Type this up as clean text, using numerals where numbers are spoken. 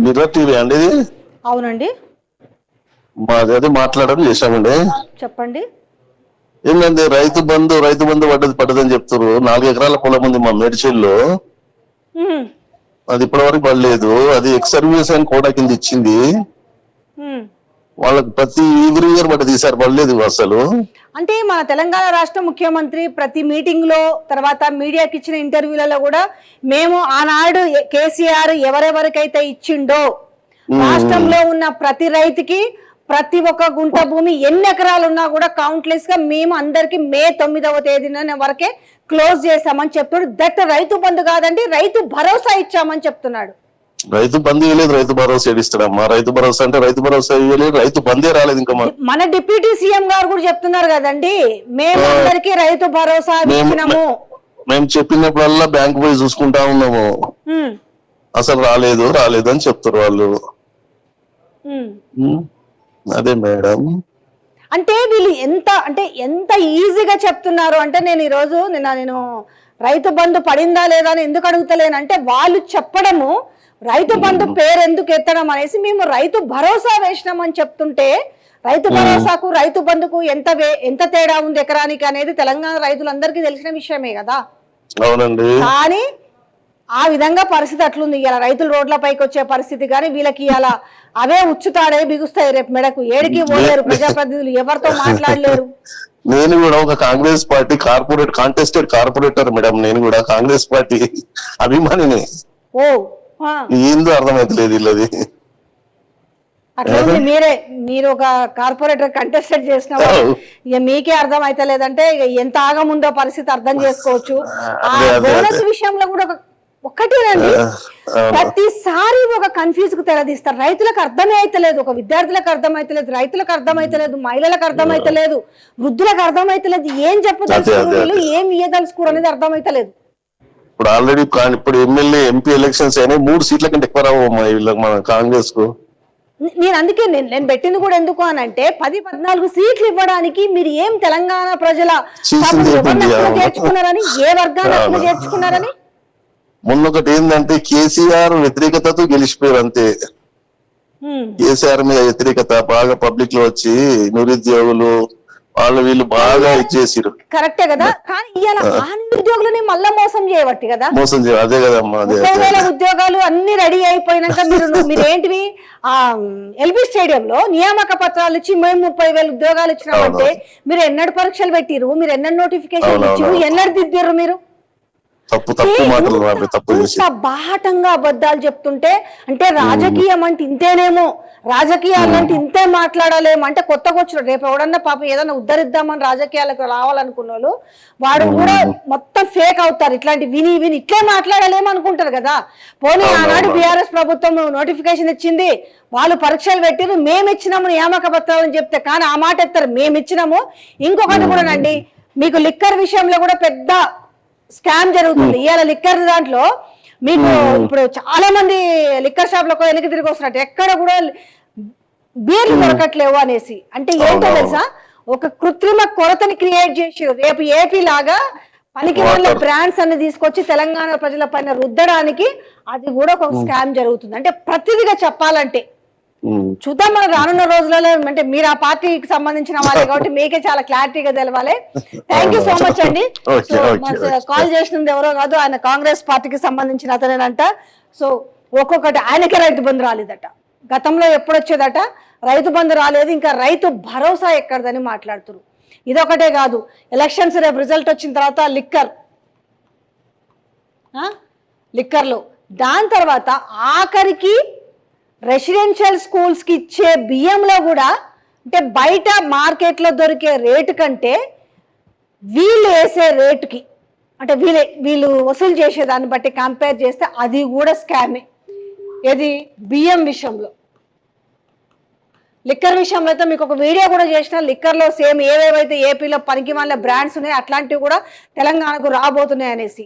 Mirror TV అండి ఇది? అవునండి, మాది అది మాట్లాడడం చేశామండి. చెప్పండి. ఏంటంటే రైతు బంధు పడ్డదని చెప్తారు. 4 ఎకరాల పొలం ఉంది మా మేడ్చల్లో. ఉమ్, అది ఇప్పటివరకు పడలేదు. అది ఎక్స్ సర్వీస్ అని కోటా కింద ఇచ్చింది. ఉమ్. వాళ్ళకి ప్రతి ఎవ్రీ ఇయర్ పడ్డది, ఈసారి పడలేదు అసలు. అంటే మన తెలంగాణ రాష్ట్ర ముఖ్యమంత్రి ప్రతి మీటింగ్ లో తర్వాత మీడియాకి ఇచ్చిన ఇంటర్వ్యూలలో కూడా మేము ఆనాడు కేసీఆర్ ఎవరెవరికైతే ఇచ్చిండో రాష్ట్రంలో ఉన్న ప్రతి రైతుకి ప్రతి ఒక్క గుంట భూమి ఎన్ని ఎకరాలు ఉన్నా కూడా కౌంట్లెస్ గా మేము అందరికి మే 9వ తేదీన వరకే క్లోజ్ చేస్తామని చెప్తున్నాడు. దట్ రైతు బంధు కాదండి, రైతు భరోసా ఇచ్చామని చెప్తున్నాడు. రైతు బంధు ఇవ్వలేదు, రైతు భరోసా ఏడిస్తాడమ్మా. రైతు భరోసా అంటే రైతు భరోసా ఇవ్వలేదు, రైతు బందే రాలేదు ఇంకా. మన డిప్యూటీ సీఎం గారు కూడా చెప్తున్నారు కదండి, మేము అందరికి రైతు భరోసా ఇచ్చినాము. మేము చెప్పినప్పుడల్లా బ్యాంకు పోయి చూసుకుంటా ఉన్నాము, అసలు రాలేదు అని చెప్తారు వాళ్ళు. అదే మేడం, అంటే వీళ్ళు ఎంత ఈజీగా చెప్తున్నారు అంటే, నేను రైతు బంధు పడిందా లేదా అని ఎందుకు అడుగుతలేనంటే, వాళ్ళు చెప్పడము రైతు బంధు పేరు ఎందుకు ఎత్తడం అనేసి మేము రైతు భరోసా వేసినామని చెప్తుంటే, రైతు భరోసాకు రైతు బంధుకు ఎంత తేడా ఉంది ఎకరానికి అనేది తెలంగాణ రైతులందరికీ తెలిసిన విషయమే కదా. అవునండి. కానీ ఆ విధంగా పరిస్థితి అట్లుంది. ఇలా రైతులు రోడ్లపైకి వచ్చే పరిస్థితి, కానీ వీళ్ళకి ఇలా అవే ఉచ్చుతాడే బిగుస్తాయి. రేపు మెడకు ఏడికి పోలేరు, ప్రజాప్రతినిధులు ఎవరితో మాట్లాడలేరు. నేను కూడా ఒక Congress party contested corporator madam. నేను కూడా కాంగ్రెస్ పార్టీ అభిమానిని. ఓ ఏందో అర్థమైతలేదు ఇల్లది. అట్లా మీరు ఒక కార్పొరేటర్ కంటెస్టెడ్ చేసిన ఇక మీకే అర్థం అయితలేదంటే ఇక ఎంత ఆగముందో పరిస్థితి అర్థం చేసుకోవచ్చు. ఆ బోనస్ విషయంలో కూడా ఒక్కటేనండి, ప్రతిసారి ఒక కన్ఫ్యూజ్ కు తెరదీస్తారు. రైతులకు అర్థమే అయితలేదు, ఒక విద్యార్థులకు అర్థమైతలేదు, రైతులకు అర్థమైతలేదు, మహిళలకు అర్థమైతలేదు, వృద్ధులకు అర్థమైతలేదు. ఏం చెప్పదలుచుకోరు వీళ్ళు, ఏం ఇయ్యదలుచుకోరు అనేది అర్థమైతలేదు. ఇప్పుడు ఆల్రెడీ ఇప్పుడు ఎమ్మెల్యే ఎంపీ ఎలక్షన్స్ అయినాయి, 3 సీట్ల కంటే ఎక్కువ రావు మన కాంగ్రెస్ కు. నేను అందుకే నేను పెట్టింది కూడా ఎందుకు అని అంటే, 10-14 సీట్లు ఇవ్వడానికి మీరు ఏం తెలంగాణ ప్రజల చేర్చుకున్నారని, ఏ వర్గాన్ని చేర్చుకున్నారని. మొన్నొకటి ఏంటంటే కేసీఆర్ వ్యతిరేకతతో గెలిచిపోయారు అంతే. కేసీఆర్ మీద వ్యతిరేకత బాగా పబ్లిక్ లో వచ్చి నిరుద్యోగులు వీళ్ళు బాగా ఇచ్చేసారు. కరెక్టే కదా, కానీ ఇవాళ ఆ నిరుద్యోగులని మళ్ళా మోసం చేయబట్టి కదా. అదే కదమ్మా, 30,000 ఉద్యోగాలు అన్ని రెడీ అయిపోయినాక మీరేంటివి ఎల్బీ స్టేడియంలో నియామక పత్రాలు ఇచ్చి మేము 30,000 ఉద్యోగాలు ఇచ్చినామంటే మీరు ఎన్నడు పరీక్షలు పెట్టిరు, మీరు ఎన్నడు నోటిఫికేషన్ ఇచ్చిరు, ఎన్నడు దిద్దిర్రు మీరు. బాహటంగా అబద్ధాలు చెప్తుంటే, అంటే రాజకీయం అంటే ఇంతేనేమో, రాజకీయాలంటే ఇంతే మాట్లాడాలేమో. అంటే కొత్తగా వచ్చిన రేపు ఎవడన్నా పాపం ఏదన్నా ఉద్ధరిద్దామని రాజకీయాలకు రావాలనుకున్న వాళ్ళు వాడు కూడా మొత్తం ఫేక్ అవుతారు. ఇట్లాంటి విని ఇట్లే మాట్లాడాలేమో అనుకుంటారు కదా. పోనీ ఆనాడు బీఆర్ఎస్ ప్రభుత్వం నోటిఫికేషన్ ఇచ్చింది, వాళ్ళు పరీక్షలు పెట్టిరు, మేము ఇచ్చినాము నియామక పత్రాలని చెప్తే, కానీ ఆ మాట ఎత్తారు మేము ఇచ్చినాము. ఇంకొకటి కూడానండి, మీకు లిక్కర్ విషయంలో కూడా పెద్ద స్కామ్ జరుగుతుంది. ఇవాళ లిక్కర్ దాంట్లో మీకు ఇప్పుడు చాలా మంది లిక్కర్ షాప్ లో వెనక్కి తిరిగి వస్తున్నట్టు, ఎక్కడ కూడా బీర్లు దొరకట్లేవు అనేసి. అంటే ఏంటో తెలుసా, ఒక కృత్రిమ కొరతని క్రియేట్ చేసి రేపు ఏపీ లాగా పనికి వాళ్ళ బ్రాండ్స్ అన్ని తీసుకొచ్చి తెలంగాణ ప్రజల పైన రుద్దడానికి అది కూడా ఒక స్కామ్ జరుగుతుంది. అంటే ప్రతిదిగా చెప్పాలంటే చూద్దాం మన రానున్న రోజులలో. అంటే మీరు ఆ పార్టీకి సంబంధించిన వాళ్ళే కాబట్టి మీకే చాలా క్లారిటీగా తెలవాలి. థ్యాంక్ యూ సో మచ్ అండి. కాల్ చేసినది ఎవరో కాదు, ఆయన కాంగ్రెస్ పార్టీకి సంబంధించిన అతనేనంట. సో ఒక్కొక్కటి ఆయనకే రైతు బంధు రాలేదట, గతంలో ఎప్పుడొచ్చేదట రైతు బంధు రాలేదు, ఇంకా రైతు భరోసా ఎక్కడదని మాట్లాడుతున్నారు. ఇదొకటే కాదు, ఎలక్షన్స్ రేపు రిజల్ట్ వచ్చిన తర్వాత లిక్కర్లో, దాని తర్వాత ఆఖరికి రెసిడెన్షియల్ స్కూల్స్ కి ఇచ్చే బియ్యంలో కూడా, అంటే బయట మార్కెట్లో దొరికే రేటు కంటే వీళ్ళు వేసే రేటుకి, అంటే వీళ్ళు వసూలు చేసేదాన్ని బట్టి కంపేర్ చేస్తే అది కూడా స్కామే. ఏది బియ్యం విషయంలో. లిక్కర్ విషయంలో అయితే మీకు ఒక వీడియో కూడా చేసిన, లిక్కర్లో సేమ్ ఏవేవైతే ఏపీలో పనికి వాళ్ళ బ్రాండ్స్ ఉన్నాయో అట్లాంటివి కూడా తెలంగాణకు రాబోతున్నాయి అనేసి.